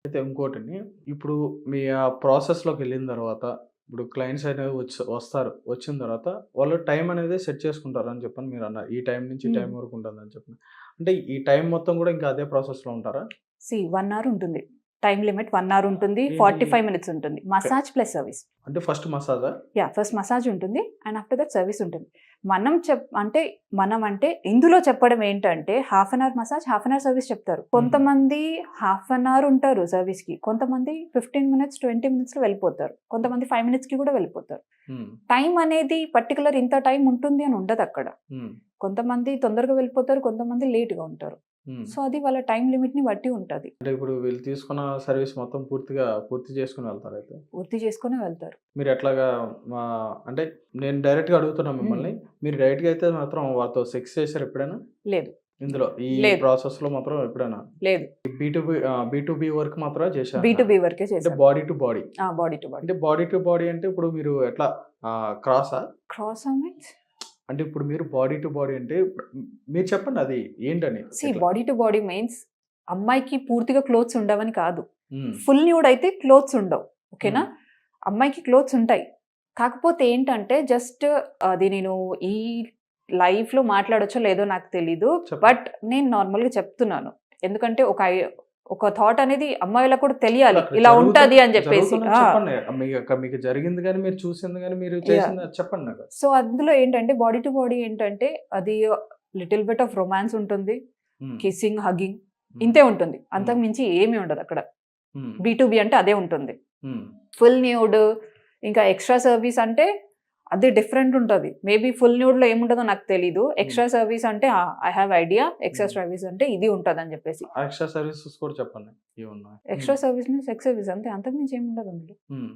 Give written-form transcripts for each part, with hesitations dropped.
అయితే ఇంకోటండి, ఇప్పుడు మీ ఆ ప్రాసెస్‌లోకెళ్ళిన తర్వాత, ఇప్పుడు క్లయింట్స్ అనేవి వస్తారు. వచ్చిన తర్వాత వాళ్ళు టైం అనేది సెట్ చేసుకుంటారని చెప్పని మీరన్నారు. ఈ టైం నుంచి ఈ హ్మ్. టైం వరకు ఉంటుందని చెప్పి. అంటే ఈ టైం మొత్తం కూడా ఇంకా అదే ప్రాసెస్‌లో ఉంటారా? 1 అవర్ ఉంటుంది. టైమ్ లిమిట్ 1 అవర్ ఉంటుంది. ఏంటి 45 మినిట్స్ ఉంటుంది. క మసాజ్ ప్లస్ సర్వీస్. అంటే ఫస్ట్ మసాజా? ఫస్ట్ మసాజ్ ఉంటుంది. అండ్ ఆఫ్టర్ దట్ సర్వీస్ ఉంటుంది. మనం అంటే ఇందులో చెప్పడం ఏంటంటే half an hour massage, half an hour service చెప్తారు. కొంతమంది హాఫ్ అన్ అవర్ ఉంటారు సర్వీస్‌కి. కొంతమంది 15 మినిట్స్, 20 మినిట్స్‌లో వెళ్ళిపోతారు. కొంతమంది 5 మినిట్స్‌కి కూడా వెళ్ళిపోతారు. హ్మ్. టైం అనేది పర్టిక్యులర్ ఇంత టైం ఉంటుంది అని ఉండదక్కడ. హ్మ్. కొంతమంది తొందరగా వెళ్ళిపోతారు. కొంతమంది లేట్‌గా ఉంటారు. హ్మ్. సో, అది వాళ్ళ టైమ్ లిమిట్‌ని బట్టి ఉంటది. అంటే ఇప్పుడు వీళ్ళు తీసుకున్న సర్వీస్ మొత్తం పూర్తి చేసుకొని వెళ్తారైతే. పూర్తి చేసుకొనే వెళ్తారు. మీరెట్లాగా అంటే నేను డైరెక్ట్‌గా అడుగుతున్నా హ్మ్. మిమ్మల్ని. మీరు డైరెక్ట్‌గా అయితే మాత్రం వాళ్ళతో సెక్స్ చేసారా ఎప్పుడైనా? లేదు. ఇందులో ఈ లేదు. ప్రాసెస్‌లో మాత్రం ఎప్పుడైనా? లేదు. బీ2బీ వరకు మాత్రమే చేశారన్నారు. బీ వరకే అంటే చేశాను. Body to body. Body to body. అంటే బాడీ టు బాడీ అంటే ఇప్పుడు మీరు ఎట్లా క్రాసా? క్రాసా మీన్స్ అంటే ఇప్పుడు మీరు బాడీ టు బాడీ అంటే మీరు చెప్పండి అది ఏంటని? ఎట్లా? బాడీ టు బాడీ మీన్స్ అమ్మాయికి పూర్తిగా క్లోత్స్ ఉండవని కాదు. హ్మ్. ఫుల్ న్యూడ్ అయితే క్లోత్స్ ఉండవు. ఓకేనా? హ్మ్. అమ్మాయికి క్లోత్స్ ఉంటాయి. కాకపోతే ఏంటంటే జస్ట్ అది నేను ఈ లైవ్‌లో మాట్లాడొచ్చో లేదో నాకు తెలీదు. చెప్పండి. బట్ నేను నార్మల్‌గా చెప్తున్నాను. ఎందుకంటే ఒక థాట్ అనేది అమ్మాయిలకు కూడా తెలియాలి. అక్కడ ఇలా ఉంటది అని చెప్పేసి. జరుగుతున్నది చెప్పండి. మీకు జరిగింది గాని, మీరు చూసింది గాని, మీరు యాహ్! చేసింది అది చెప్పండి నాకు. సో, అందులో ఏంటంటే బాడీ టు బాడీ ఏంటంటే అది లిటిల్ బిట్ ఆఫ్ రొమాన్స్ ఉంటుంది. హ్మ్. కిస్సింగ్, హగ్గింగ్ హ్మ్. ఇంతే ఉంటుంది. హ్మ్. అంతకు మించి ఏమీ ఉండదక్కడ. హ్మ్. బీ అంటే అదే ఉంటుంది. హ్మ్. ఫుల్ న్యూడ్ ఇంకా ఎక్స్‌ట్రా సర్వీస్ అంటే అది డిఫరెంట్ ఉంటది. మేబీ ఫుల్ న్యూడ్‌లో ఏముంటదో నాకు తెలీదు. ఎక్స్‌ట్రా సర్వీస్ అంటే ఐ హావ్ ఐడియా. ఎక్స్‌ట్రా హ్మ్. సర్వీస్ అంటే ఇది ఉంటదని చెప్పేసి. ఎక్స్‌ట్రా సర్వీసెస్ కూడా చెప్పండి ఏమున్నాయి? హ్మ్. Extra service means sex service అంతే. అంతకు మించి ఏముండదు అందులో. హ్మ్.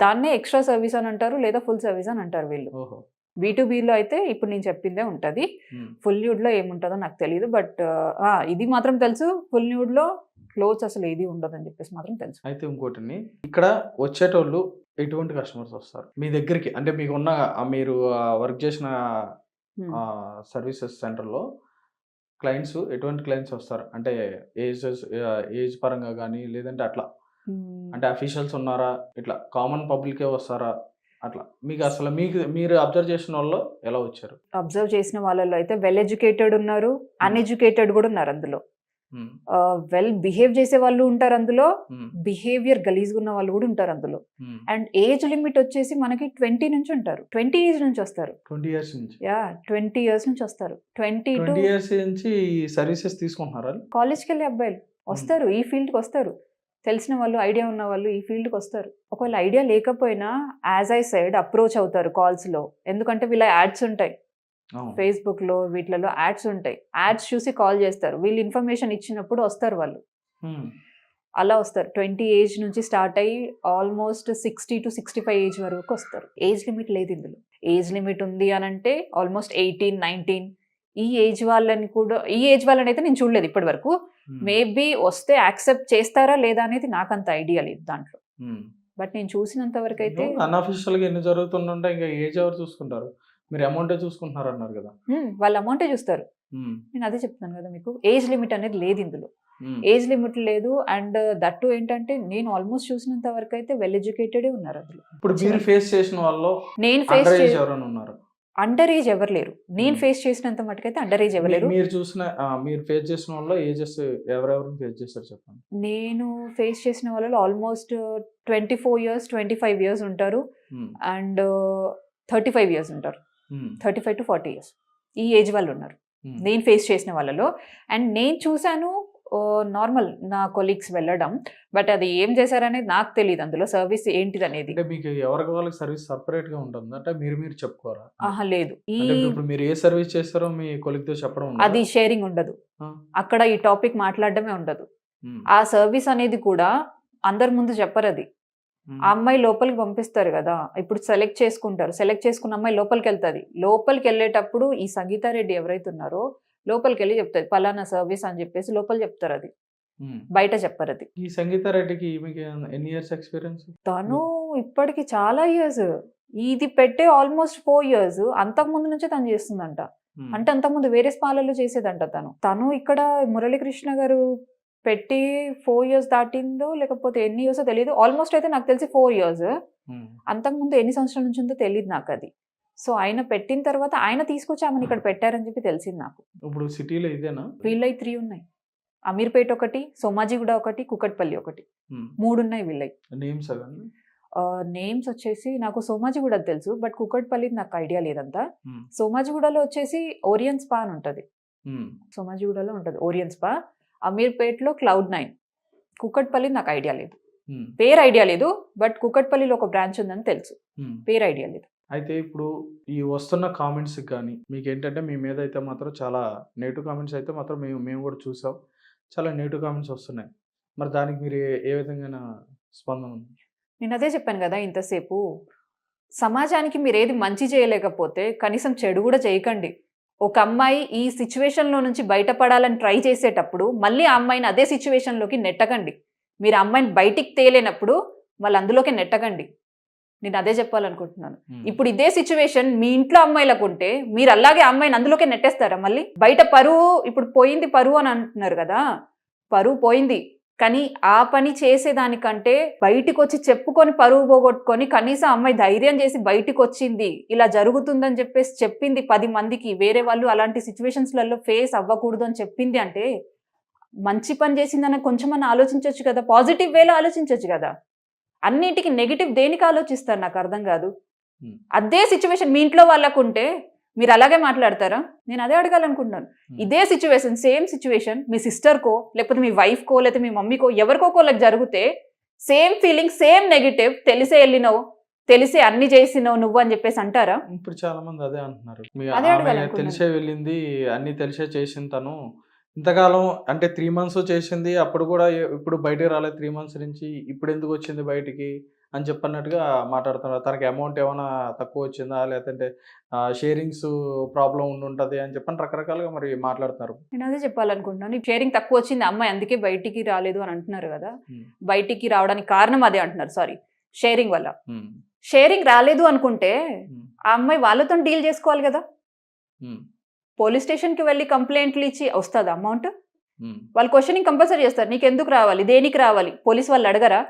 దాన్నే ఎక్స్‌ట్రా సర్వీస్ అని అంటారు. లేదా ఫుల్ సర్వీస్ అని అంటారు వీళ్ళు. ఓహో! బీ2బీలో అయితే ఇప్పుడు నేను చెప్పిందే ఉంటది. హ్మ్. ఫుల్ న్యూడ్‌లో ఏముంటదో నాకు తెలీదు. బట్ ఇది మాత్రం తెలుసు. ఫుల్ న్యూడ్‌లో క్లోత్స్ అసలు ఏది ఉండదని చెప్పేసి మాత్రం తెలుసు. అయితే ఇంకోటండి, ఇక్కడ వచ్చేటోళ్ళు ఎటువంటి కస్టమర్స్ వస్తారు? మీ దగ్గరికి అంటే మీకున్న మీరు వర్క్ చేసిన హ్మ్. సర్వీసెస్ సెంటర్‌లో ఎటువంటి క్లయింట్స్ వస్తారు? అంటే ఏజ్ పరంగా గాని, లేదంటే అట్లా హ్మ్. అంటే అఫీషియల్స్ ఉన్నారా? ఇట్లా కామన్ పబ్లికే వస్తారా? అట్లా. మీరు అబ్జర్వ్ చేసినోళ్ళు ఎలా వచ్చారు? అబ్జర్వ్ చేసిన వాళ్ళలో అయితే వెల్ ఎడ్యుకేటెడ్ ఉన్నారు. హ్మ్. అన్‌ఎడ్యుకేటెడ్ గూడా ఉన్నారు అందులో. హ్మ్. వెల్ బిహేవ్ చేసే వాళ్ళు ఉంటారు అందులో. హ్మ్. బిహేవియర్ గలీజ్‌గా ఉన్న వాళ్ళు గూడా ఉంటారు అందులో. హ్మ్. అండ్ ఏజ్ లిమిట్ వచ్చేసి మనకి 20 నుంచి ఉంటారు. 20 ఏజ్ నుంచి వస్తారు. 20 ఇయర్స్ నుంచి. 20 ఇయర్స్ నుంచి వస్తారు. 20 టు 20 ఇయర్స్ నుంచి ఈ సర్వీసెస్ తీసుకుంటున్నారా? కాలేజ్‌కెళ్ళే అబ్బాయిలు హ్మ్. వస్తారు. ఈ ఫీల్డ్‌కొస్తారు. తెలిసిన వాళ్ళు, ఐడియా ఉన్నవాళ్ళు ఈ ఫీల్డ్‌కొస్తారు. ఒకవేళ ఐడియా లేకపోయినా యాస్ ఐ సెడ్ అప్రోచ్ అవుతారు కాల్స్‌లో. ఎందుకంటే వీళ్ళ యాడ్స్ ఉంటాయి. అవును. ఫేస్‌బుక్‌లో వీటిలలో యాడ్స్ ఉంటాయి. యాడ్స్ చూసి కాల్ చేస్తారు. వీళ్ళు ఇన్ఫర్మేషన్ ఇచ్చినప్పుడు వస్తారు వాళ్ళు. హ్మ్. అలా వస్తారు. 20 ఏజ్ నుంచి స్టార్ట్ అయ్యి ఆల్మోస్ట్ 60-65 ఏజ్ వరకు వస్తారు. ఏజ్ లిమిట్ లేదు ఇందులో. ఏజ్ లిమిట్ ఉంది అనంటే ఆల్మోస్ట్ 18, 19 ఈ ఏజ్ వాళ్ళనైతే నేను చూడలేదు ఇప్పటి వరకు. హ్మ్. మేబీ వస్తే యాక్సెప్ట్ చేస్తారా లేదా అనేది నాకంత ఐడియా లేదు దాంట్లో. హ్మ్. బట్ నేను చూసినంత వరకైతే అన్‌అఫీషియల్‌గా ఎన్ని జరుగుతుండుంటే ఇంక ఏజ్ ఎవరు చూసుకుంటారు? మీరు అమౌంటే చూసుకుంటున్నారన్నారు గదా! వాళ్ళు అమౌంటే చూస్తారు. హ్మ్. నేను అదే చెప్తున్నాను కదా మీకు. ఏజ్ లిమిట్ అనేది లేదు ఇందులో. హ్మ్. ఏజ్ లిమిట్ లేదు. అండ్ దట్ టూ ఏంటంటే నేను ఆల్మోస్ట్ చూసినంత వరకైతే వెల్ ఎడ్యుకేటెడే ఉన్నారు అందులో. ఇప్పుడు మీరు ఫేస్ చేసిన వాళ్ళలో నేను ఫేస్ అండర్ చే ఏజ్ ఎవరైనా ఉన్నారా? అండర్ ఏజ్ ఎవరు లేరు. నేను హ్మ్. ఫేస్ చేసినంత మటుకైతే అండర్ ఏజ్ ఎవరు లేరు. మీరు ఫేస్ చేసిన వాళ్ళలో ఏజెస్ ఎవరెవరిని ఫేస్ చేసారో చెప్పండి? నేను ఫేస్ చేసిన వాళ్ళలో ఆల్మోస్ట్ 24 ఇయర్స్, 25 ఇయర్స్ ఉంటారు. హ్మ్. అండ్ 35 ఇయర్స్ ఉంటారు. హ్మ్. 35-40 ఇయర్స్. ఈ ఏజ్ వాళ్ళున్నారు. హ్మ్. నేను ఫేస్ చేసిన వాళ్ళలో. అండ్ నేను చూసాను నార్మల్ నా కొలీగ్స్ వెళ్ళడం. బట్ అది ఏం చేశారనేది నాకు తెలీదు అందులో సర్వీస్ ఏంటిదనేది. అంటే మీకు ఎవరికి వాళ్ళకి సర్వీస్ సెపరేట్‌గా ఉంటుందా? అంటే మీరు చెప్పుకోరా? ఆహా! లేదు. అంటే ఇప్పుడు మీరు ఏ సర్వీస్ చేస్తారో మీ కొలీగ్‌తో చెప్పడం ఉండదా? అది షేరింగ్ ఉండదు. ఆ! అక్కడ ఈ టాపిక్ మాట్లాడడమే ఉండదు. హ్మ్. ఆ సర్వీస్ అనేది కూడా అందరి ముందు చెప్పరది. హ్మ్. ఆ అమ్మాయి లోపలికి పంపిస్తారు గదా! ఇప్పుడు సెలెక్ట్ చేసుకుంటారు. సెలెక్ట్ చేసుకున్న అమ్మాయి లోపలికెళ్తది. లోపలికెళ్ళేటప్పుడు ఈ సంగీతా రెడ్డి ఎవరైతే ఉన్నారో లోపలికెళ్ళి చెప్తది. పలానా సర్వీస్ అని చెప్పేసి లోపల చెప్తారది. హ్మ్. బయట చెప్పరది. ఈ సంగీత రెడ్డికి ఈమెకి ఎన్ని ఇయర్స్ ఎక్స్‌పీరియన్స్? తను ఇప్పటికి చాలా ఇయర్స్. ఇది పెట్టే ఆల్మోస్ట్ 4 ఇయర్స్. అంతకుముందు నుంచే తను చేస్తుందంట. హ్మ్. అంటే అంతకుముందు వేరే స్పాలలో చేసేదంట తను. తను ఇక్కడ మురళీకృష్ణ గారు పెట్టి 4 ఇయర్స్ దాటిందో లేకపోతే ఎన్ని ఇయర్స్ తెలియదు. ఆల్మోస్ట్ అయితే నాకు తెలిసి 4 ఇయర్స్. అంతకుముందు ఎన్ని సంవత్సరాల నుంచి ఉందో తెలియదు నాకు అది. సో ఆయన పెట్టిన తర్వాత ఆయన తీసుకొచ్చి ఆమెను ఇక్కడ పెట్టారని చెప్పి తెలిసింది నాకు. ఇప్పుడు సిటీలో ఇదేనా? వీళ్ళై 3 ఉన్నాయి. అమీర్పేట ఒకటి, సోమాజిగూడ ఒకటి, కుకట్పల్లి ఒకటి, 3 ఉన్నాయి వీళ్ళై. నేమ్స్ అవన్నీ నేమ్స్ వచ్చేసి నాకు సోమాజిగూడ తెలుసు, బట్ కుకట్పల్లి నాకు ఐడియా లేదంతా. సోమాజిగూడలో వచ్చేసి ఓరియన్ స్పా అని ఉంటుంది. సోమాజిగూడలో ఉంటుంది ఓరియన్ స్పా. అమీర్పేటలో Cloud9. కుకట్పల్లి నాకు ఐడియా లేదు, పేరు ఐడియా లేదు, బట్ కుకట్పల్లిలో ఒక బ్రాంచ్ ఉందని తెలుసు, పేరు ఐడియా లేదు. అయితే ఇప్పుడు ఈ వస్తున్న కామెంట్స్ కానీ మీకు ఏంటంటే మీ మీద అయితే మాత్రం చాలా నెగిటివ్ కామెంట్స్ అయితే మాత్రం మేము కూడా చూసాం. చాలా నెగిటివ్ కామెంట్స్ వస్తున్నాయి. మరి దానికి మీరు ఏ విధంగా స్పందన ఉంది? నేను అదే చెప్పాను కదా ఇంతసేపు, సమాజానికి మీరు ఏది మంచి చేయలేకపోతే కనీసం చెడు కూడా చేయకండి. ఒక అమ్మాయి ఈ సిచ్యువేషన్లో నుంచి బయటపడాలని ట్రై చేసేటప్పుడు మళ్ళీ ఆ అమ్మాయిని అదే సిచ్యువేషన్లోకి నెట్టకండి. మీరు ఆ అమ్మాయిని బయటికి తేలేనప్పుడు వాళ్ళు అందులోకి నెట్టకండి. నేను అదే చెప్పాలనుకుంటున్నాను. ఇప్పుడు ఇదే సిచ్యువేషన్ మీ ఇంట్లో అమ్మాయిలకు ఉంటే మీరు అలాగే అమ్మాయిని అందులోకే నెట్టేస్తారా? మళ్ళీ బయట పరువు ఇప్పుడు పోయింది, పరువు అని అంటున్నారు కదా, పరువు పోయింది. కానీ ఆ పని చేసేదానికంటే బయటికి వచ్చి చెప్పుకొని పరువు పోగొట్టుకొని కనీసం అమ్మాయి ధైర్యం చేసి బయటికి వచ్చింది, ఇలా జరుగుతుందని చెప్పేసి చెప్పింది 10 మందికి, వేరే వాళ్ళు అలాంటి సిచ్యువేషన్స్లలో ఫేస్ అవ్వకూడదు అని చెప్పింది అంటే మంచి పని చేసిందని కొంచెమన్నా ఆలోచించవచ్చు కదా, పాజిటివ్ వేలో ఆలోచించవచ్చు కదా. అన్నిటికీ నెగిటివ్ దేనికి ఆలోచిస్తారు నాకు అర్థం కాదు. అదే సిచ్యువేషన్ మీ ఇంట్లో వాళ్ళకు ఉంటే మీరు అలాగే మాట్లాడతారా? నేను అదే అడగాలనుకుంటున్నాను. ఇదే సిచ్యువేషన్, సేమ్ సిచ్యువేషన్ మీ సిస్టర్కో లేకపోతే మీ వైఫ్కో లేకపోతే మీ మమ్మీకో ఎవరికోకోళ్ళకి జరిగితే సేమ్ ఫీలింగ్, సేమ్ నెగిటివ్, తెలిసే వెళ్ళినావు, తెలిసే అన్ని చేసినావు నువ్వు అని చెప్పేసి అంటారా? ఇప్పుడు చాలా మంది అదే అంటున్నారు. అదే అడగాలనుకుంటున్నాను. తెలిసే వెళ్ళింది, అన్ని తెలిసే చేసింది తను, ఇంతకాలం అంటే 3 months చేసింది, అప్పుడు కూడా ఇప్పుడు బయటికి రాలేదు 3 months నుంచి, ఇప్పుడు ఎందుకు వచ్చింది బయటికి అని చెప్పన్నట్టుగా మాట్లాడుతున్నారు. తనకి అమౌంట్ ఏమైనా తక్కువ వచ్చిందా, లేదంటే షేరింగ్స్ ప్రాబ్లం ఉండుంటుంది అని చెప్పని రకరకాలుగా మరి మాట్లాడుతున్నారు. నేను అదే చెప్పాలనుకుంటున్నాను. షేరింగ్ తక్కువ వచ్చింది అమ్మాయి అందుకే బయటికి రాలేదు అని అంటున్నారు కదా. బయటికి రావడానికి కారణం అదే అంటున్నారు, సారీ షేరింగ్ వల్ల. షేరింగ్ రాలేదు అనుకుంటే ఆ అమ్మాయి వాళ్ళతో డీల్ చేసుకోవాలి కదా. పోలీస్ స్టేషన్కి వెళ్ళి కంప్లైంట్లు ఇచ్చి వస్తుంది అమౌంట్, వాళ్ళు క్వశ్చనింగ్ కంపల్సరీ చేస్తారు. నీకు ఎందుకు రావాలి, దేనికి రావాలి, పోలీస్ వాళ్ళు అడగరా?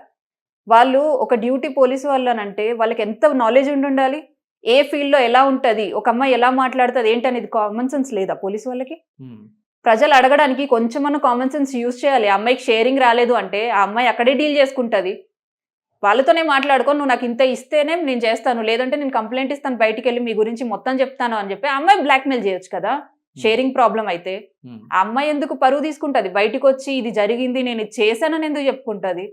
వాళ్ళు ఒక డ్యూటీ పోలీసు వాళ్ళు అని అంటే వాళ్ళకి ఎంత నాలెడ్జ్ ఉండాలి, ఏ ఫీల్డ్లో ఎలా ఉంటుంది, ఒక అమ్మాయి ఎలా మాట్లాడుతుంది ఏంటనేది కామన్ సెన్స్ లేదా పోలీసు వాళ్ళకి? ప్రజలు అడగడానికి కొంచెమన్నా కామన్ సెన్స్ యూజ్ చేయాలి. ఆ అమ్మాయికి షేరింగ్ రాలేదు అంటే ఆ అమ్మాయి అక్కడే డీల్ చేసుకుంటుంది, వాళ్ళతోనే మాట్లాడుకో, నువ్వు నాకు ఇంత ఇస్తేనే నేను చేస్తాను, లేదంటే నేను కంప్లైంట్ ఇస్తాను, బయటికి వెళ్ళి మీ గురించి మొత్తం చెప్తాను అని చెప్పి ఆ అమ్మాయి బ్లాక్మెయిల్ చేయొచ్చు కదా. షేరింగ్ ప్రాబ్లం అయితే ఆ అమ్మాయి ఎందుకు పరువు తీసుకుంటుంది? బయటకు వచ్చి ఇది జరిగింది, నేను ఇది చేశానని ఎందుకు చెప్పుకుంటుంది?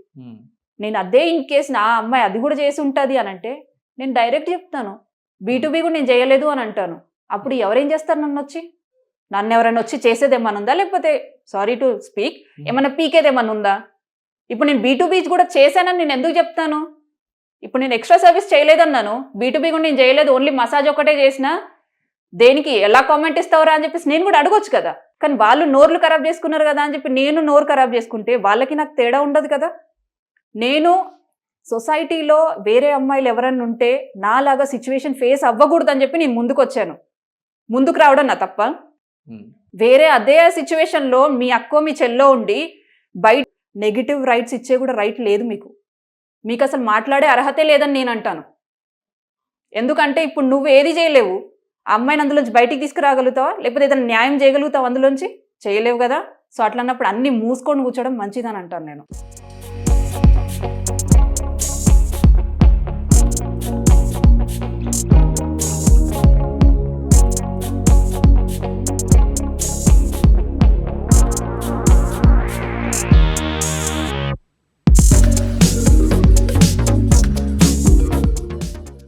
నేను అదే ఇన్ కేసు నా అమ్మాయి అది కూడా చేసి ఉంటుంది అని అంటే నేను డైరెక్ట్ చెప్తాను, B2B కూడా నేను చేయలేదు అని అంటాను. అప్పుడు ఎవరేం చేస్తారు? నన్ను ఎవరైనా వచ్చి చేసేది ఏమన్నా ఉందా, లేకపోతే సారీ టు స్పీక్ ఏమన్నా పీకేది ఏమన్నా ఉందా? ఇప్పుడు నేను B2B కూడా చేశానని నేను ఎందుకు చెప్తాను? ఇప్పుడు నేను ఎక్స్ట్రా సర్వీస్ చేయలేదన్నాను, B2B కూడా నేను చేయలేదు, ఓన్లీ మసాజ్ ఒకటే చేసినా, దేనికి ఎలా కామెంట్ ఇస్తావరా అని చెప్పేసి నేను కూడా అడగొచ్చు కదా. కానీ వాళ్ళు నోర్లు ఖరాబ్ చేసుకున్నారు కదా అని చెప్పి నేను నోరు ఖరాబ్ చేసుకుంటే వాళ్ళకి నాకు తేడా ఉండదు కదా. నేను సొసైటీలో వేరే అమ్మాయిలు ఎవరన్నా ఉంటే నాలాగా సిచ్యువేషన్ ఫేస్ అవ్వకూడదు అని చెప్పి నేను ముందుకు వచ్చాను. ముందుకు రావడం నా తప్ప? వేరే అదే సిచ్యువేషన్లో మీ అక్కో మీ చెల్లో ఉండి బయట నెగిటివ్ రైట్స్ ఇచ్చే కూడా రైట్ లేదు మీకు అసలు మాట్లాడే అర్హతే లేదని నేను అంటాను. ఎందుకంటే ఇప్పుడు నువ్వు ఏది చేయలేవు, ఆ అమ్మాయిని అందులోంచి బయటికి తీసుకురాగలుగుతావా, లేకపోతే ఏదైనా న్యాయం చేయగలుగుతావు అందులోంచి? చేయలేవు కదా. సో అట్లా అన్నప్పుడు అన్ని మూసుకొని కూర్చోవడం మంచిదని అంటాను నేను.